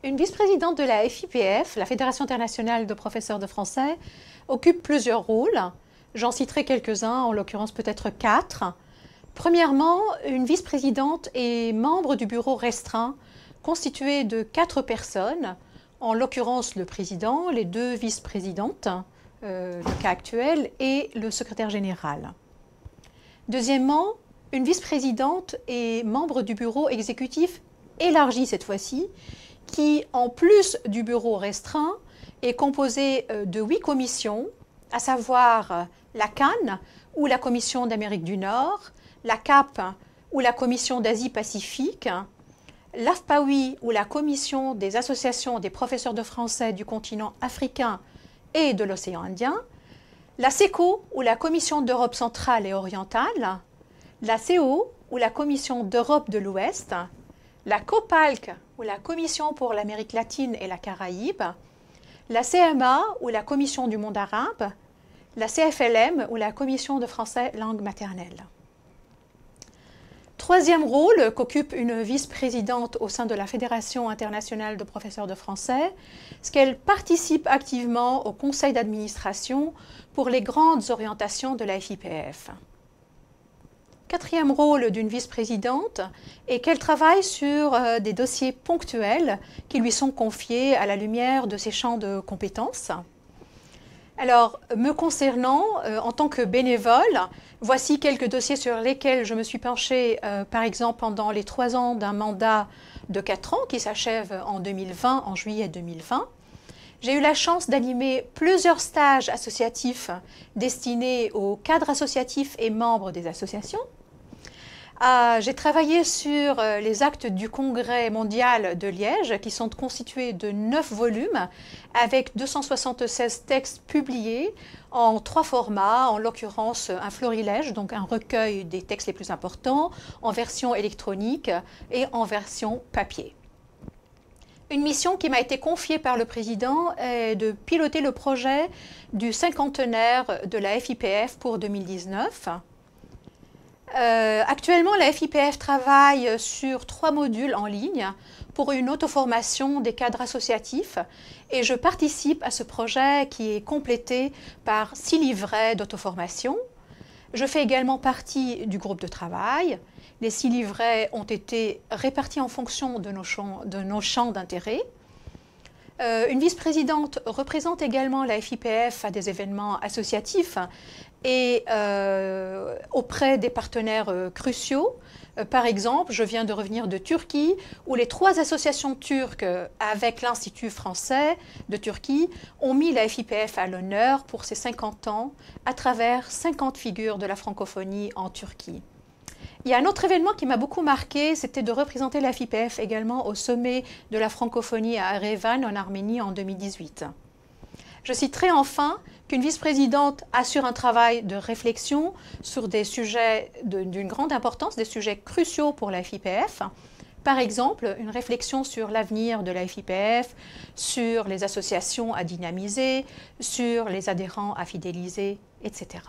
Une vice-présidente de la FIPF, la Fédération internationale de professeurs de français, occupe plusieurs rôles. J'en citerai quelques-uns, en l'occurrence peut-être 4. Premièrement, une vice-présidente est membre du bureau restreint, constitué de 4 personnes, en l'occurrence le président, les 2 vice-présidentes, le cas actuel, et le secrétaire général. Deuxièmement, une vice-présidente est membre du bureau exécutif élargi cette fois-ci, qui, en plus du bureau restreint, est composé de 8 commissions, à savoir la CAN, ou la Commission d'Amérique du Nord, la CAP, ou la Commission d'Asie-Pacifique, l'AFPAWI, ou la Commission des associations des professeurs de français du continent africain et de l'océan Indien, la CECO, ou la Commission d'Europe centrale et orientale, la CO, ou la Commission d'Europe de l'Ouest, la COPALC, ou la Commission pour l'Amérique latine et la Caraïbe, la CMA, ou la Commission du monde arabe, la CFLM, ou la Commission de français langue maternelle. Troisième rôle qu'occupe une vice-présidente au sein de la Fédération internationale de professeurs de français, c'est qu'elle participe activement au conseil d'administration pour les grandes orientations de la FIPF. Quatrième rôle d'une vice-présidente est qu'elle travaille sur des dossiers ponctuels qui lui sont confiés à la lumière de ses champs de compétences. Alors, me concernant, en tant que bénévole, voici quelques dossiers sur lesquels je me suis penchée, par exemple, pendant les 3 ans d'un mandat de 4 ans qui s'achève en 2020, en juillet 2020. J'ai eu la chance d'animer plusieurs stages associatifs destinés aux cadres associatifs et membres des associations. J'ai travaillé sur les actes du Congrès mondial de Liège, qui sont constitués de 9 volumes, avec 276 textes publiés en 3 formats, en l'occurrence un florilège, donc un recueil des textes les plus importants, en version électronique et en version papier. Une mission qui m'a été confiée par le président est de piloter le projet du cinquantenaire de la FIPF pour 2019. Actuellement, la FIPF travaille sur 3 modules en ligne pour une auto-formation des cadres associatifs et je participe à ce projet qui est complété par 6 livrets d'auto-formation. Je fais également partie du groupe de travail. Les 6 livrets ont été répartis en fonction de nos champs d'intérêt. Une vice-présidente représente également la FIPF à des événements associatifs et auprès des partenaires cruciaux. Par exemple, je viens de revenir de Turquie où les 3 associations turques avec l'Institut français de Turquie ont mis la FIPF à l'honneur pour ses 50 ans à travers 50 figures de la francophonie en Turquie. Il y a un autre événement qui m'a beaucoup marqué, c'était de représenter la FIPF également au sommet de la francophonie à Erevan en Arménie en 2018. Je citerai enfin qu'une vice-présidente assure un travail de réflexion sur des sujets d'une grande importance, des sujets cruciaux pour la FIPF. Par exemple, une réflexion sur l'avenir de la FIPF, sur les associations à dynamiser, sur les adhérents à fidéliser, etc.